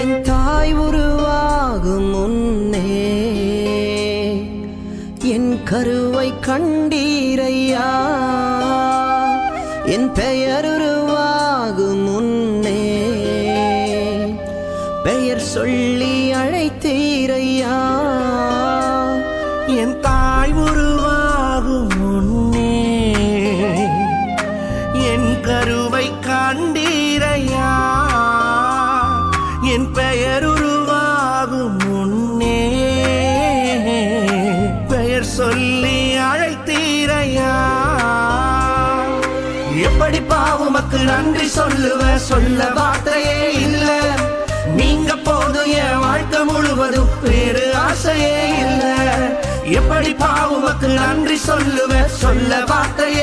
என் தாய் உருவாகும் முன்னே என் கருவை கண்டீரையா, என் பெயர் உருவாகும் முன்னே பெயர் சொல்லி அழைத்தீரையா. என் தாய் உருவாகும் முன்னே என் கருவை கண்டீரையா, என் பெயர் உருவாகும் முன்னே பெயர் சொல்லி அழைத்தீரையா. எப்படி உமக்கு நன்றி சொல்ல வார்த்தையே இல்ல, நீங்க போதும் என் வாழ்க்கை முழுவதும் வேறு ஆசையே இல்ல. எப்படி உமக்கு நன்றி சொல்ல வார்த்தையே